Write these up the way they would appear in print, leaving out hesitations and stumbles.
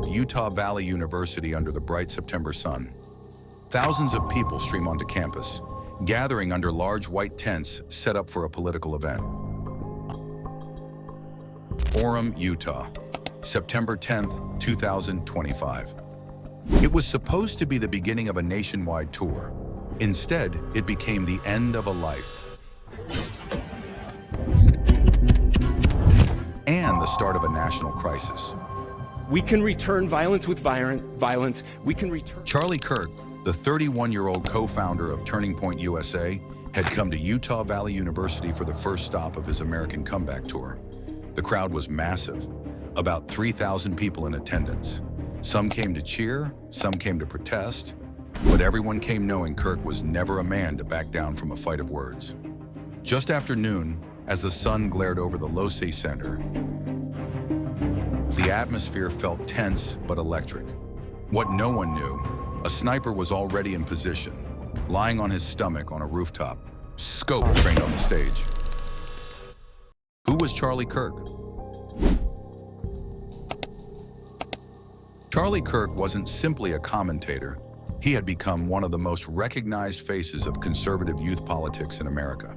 Utah Valley University under the bright September sun. Thousands of people stream onto campus, gathering under large white tents set up for a political event. Orem, Utah, September 10th, 2025. It was supposed to be the beginning of a nationwide tour. Instead, it became the end of a life. And the start of a national crisis. We can return violence with violence. We can return... Charlie Kirk, the 31-year-old co-founder of Turning Point USA, had come to Utah Valley University for the first stop of his American comeback tour. The crowd was massive, about 3,000 people in attendance. Some came to cheer, some came to protest, but everyone came knowing Kirk was never a man to back down from a fight of words. Just after noon, as the sun glared over the Losi Center, the atmosphere felt tense but electric. What no one knew, a sniper was already in position, lying on his stomach on a rooftop, scope trained on the stage. Who was Charlie Kirk? Charlie Kirk wasn't simply a commentator. He had become one of the most recognized faces of conservative youth politics in America.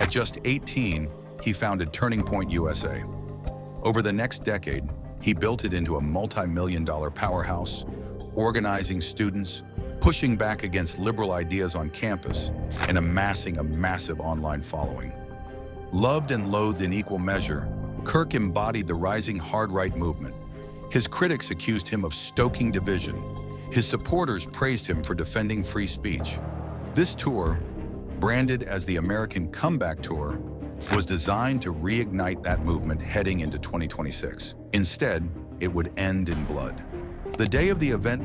At just 18, he founded Turning Point USA. Over the next decade, he built it into a multi-million-dollar powerhouse, organizing students, pushing back against liberal ideas on campus, and amassing a massive online following. Loved and loathed in equal measure, Kirk embodied the rising hard-right movement. His critics accused him of stoking division. His supporters praised him for defending free speech. This tour, branded as the American Comeback Tour, was designed to reignite that movement heading into 2026. Instead, it would end in blood. The day of the event,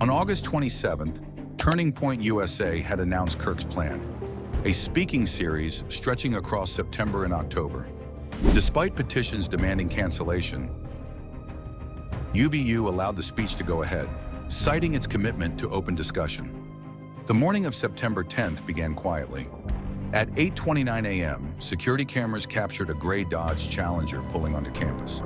on August 27th, Turning Point USA had announced Kirk's plan, a speaking series stretching across September and October. Despite petitions demanding cancellation, UVU allowed the speech to go ahead, citing its commitment to open discussion. The morning of September 10th began quietly. At 8:29 a.m., security cameras captured a gray Dodge Challenger pulling onto campus.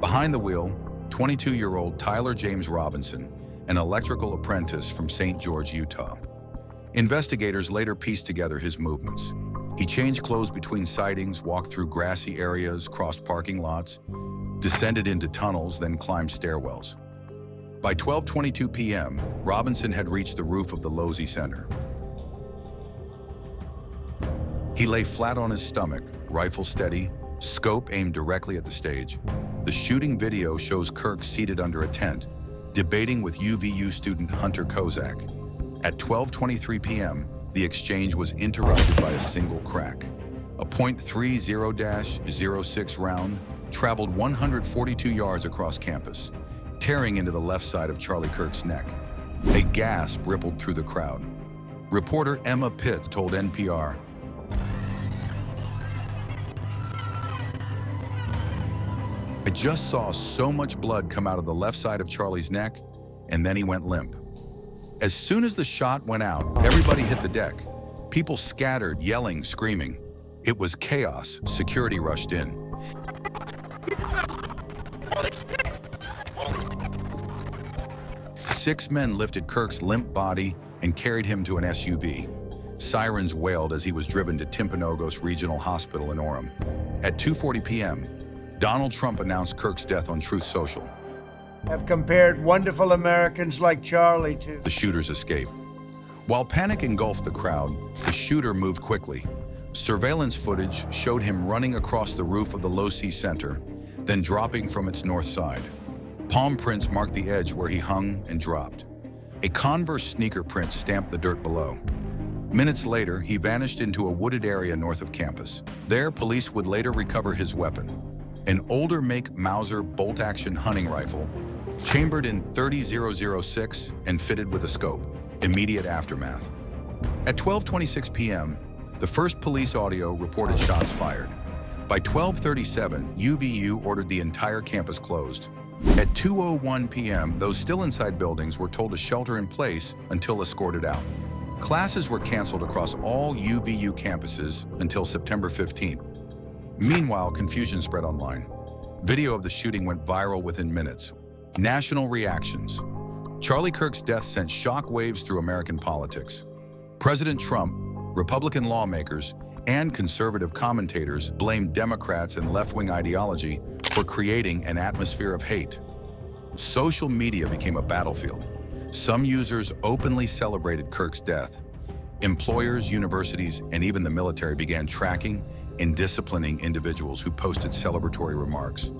Behind the wheel, 22-year-old Tyler James Robinson, an electrical apprentice from St. George, Utah. Investigators later pieced together his movements. He changed clothes between sightings, walked through grassy areas, crossed parking lots, descended into tunnels, then climbed stairwells. By 12:22 p.m., Robinson had reached the roof of the Losi Center. He lay flat on his stomach, rifle steady, scope aimed directly at the stage. The shooting video shows Kirk seated under a tent, debating with UVU student Hunter Kozak. At 12:23 p.m., the exchange was interrupted by a single crack. A .30-06 round traveled 142 yards across campus, tearing into the left side of Charlie Kirk's neck. A gasp rippled through the crowd. Reporter Emma Pitts told NPR, "I just saw so much blood come out of the left side of Charlie's neck, and then he went limp." As soon as the shot went out, everybody hit the deck. People scattered, yelling, screaming. It was chaos. Security rushed in. Six men lifted Kirk's limp body and carried him to an SUV. Sirens wailed as he was driven to Timpanogos Regional Hospital in Orem. At 2:40 p.m., Donald Trump announced Kirk's death on Truth Social. Have compared wonderful Americans like Charlie to... The shooter's escape. While panic engulfed the crowd, the shooter moved quickly. Surveillance footage showed him running across the roof of the Losi Center, then dropping from its north side. Palm prints marked the edge where he hung and dropped. A Converse sneaker print stamped the dirt below. Minutes later, he vanished into a wooded area north of campus. There, police would later recover his weapon, an older make Mauser bolt-action hunting rifle, chambered in .30-06 and fitted with a scope. Immediate aftermath. At 12:26 p.m., the first police audio reported shots fired. By 12:37, UVU ordered the entire campus closed. At 2:01 p.m., those still inside buildings were told to shelter in place until escorted out. Classes were canceled across all UVU campuses until September 15th. Meanwhile, confusion spread online. Video of the shooting went viral within minutes. National reactions. Charlie Kirk's death sent shockwaves through American politics. President Trump, Republican lawmakers, and conservative commentators blamed Democrats and left-wing ideology for creating an atmosphere of hate. Social media became a battlefield. Some users openly celebrated Kirk's death. Employers, universities, and even the military began tracking and disciplining individuals who posted celebratory remarks.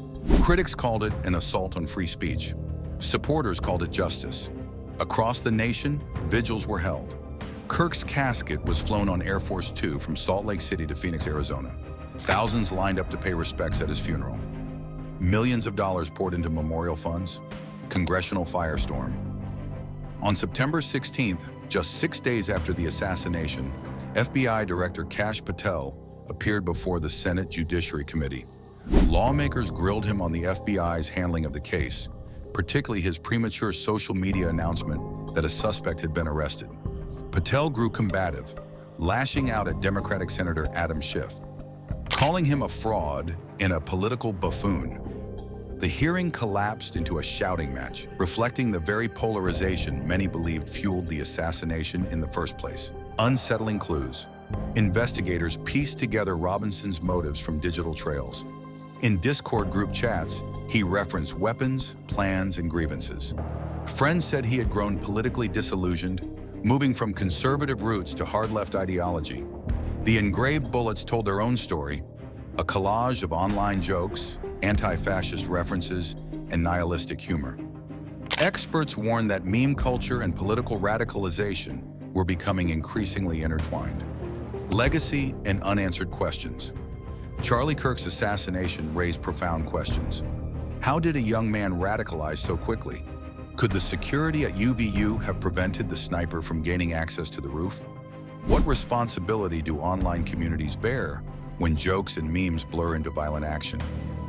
Critics called it an assault on free speech. Supporters called it justice. Across the nation, vigils were held. Kirk's casket was flown on Air Force Two from Salt Lake City to Phoenix, Arizona. Thousands lined up to pay respects at his funeral. Millions of dollars poured into memorial funds. Congressional Firestorm. On September 16th, just 6 days after the assassination, FBI Director Kash Patel appeared before the Senate Judiciary Committee. Lawmakers grilled him on the FBI's handling of the case, particularly his premature social media announcement that a suspect had been arrested. Patel grew combative, lashing out at Democratic Senator Adam Schiff, calling him a fraud and a political buffoon. The hearing collapsed into a shouting match, reflecting the very polarization many believed fueled the assassination in the first place. Unsettling clues. Investigators pieced together Robinson's motives from digital trails. In Discord group chats, he referenced weapons, plans, and grievances. Friends said he had grown politically disillusioned, moving from conservative roots to hard-left ideology. The engraved bullets told their own story, a collage of online jokes, anti-fascist references, and nihilistic humor. Experts warned that meme culture and political radicalization were becoming increasingly intertwined. Legacy and unanswered questions. Charlie Kirk's assassination raised profound questions. How did a young man radicalize so quickly? Could the security at UVU have prevented the sniper from gaining access to the roof? What responsibility do online communities bear when jokes and memes blur into violent action?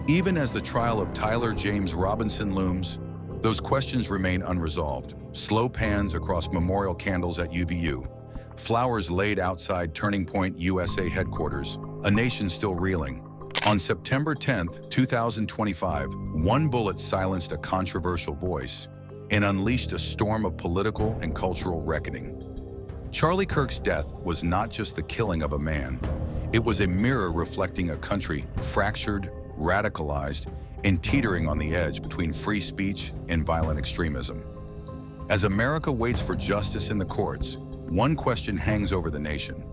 Even as the trial of Tyler James Robinson looms, those questions remain unresolved. Slow pans across memorial candles at UVU, flowers laid outside Turning Point USA headquarters, a nation still reeling. On September 10, 2025, one bullet silenced a controversial voice and unleashed a storm of political and cultural reckoning. Charlie Kirk's death was not just the killing of a man. It was a mirror reflecting a country fractured, radicalized, and teetering on the edge between free speech and violent extremism. As America waits for justice in the courts, one question hangs over the nation.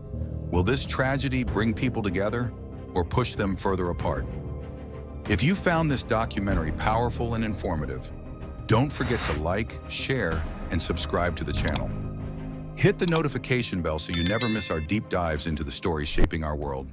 Will this tragedy bring people together or push them further apart? If you found this documentary powerful and informative, don't forget to like, share, and subscribe to the channel. Hit the notification bell so you never miss our deep dives into the stories shaping our world.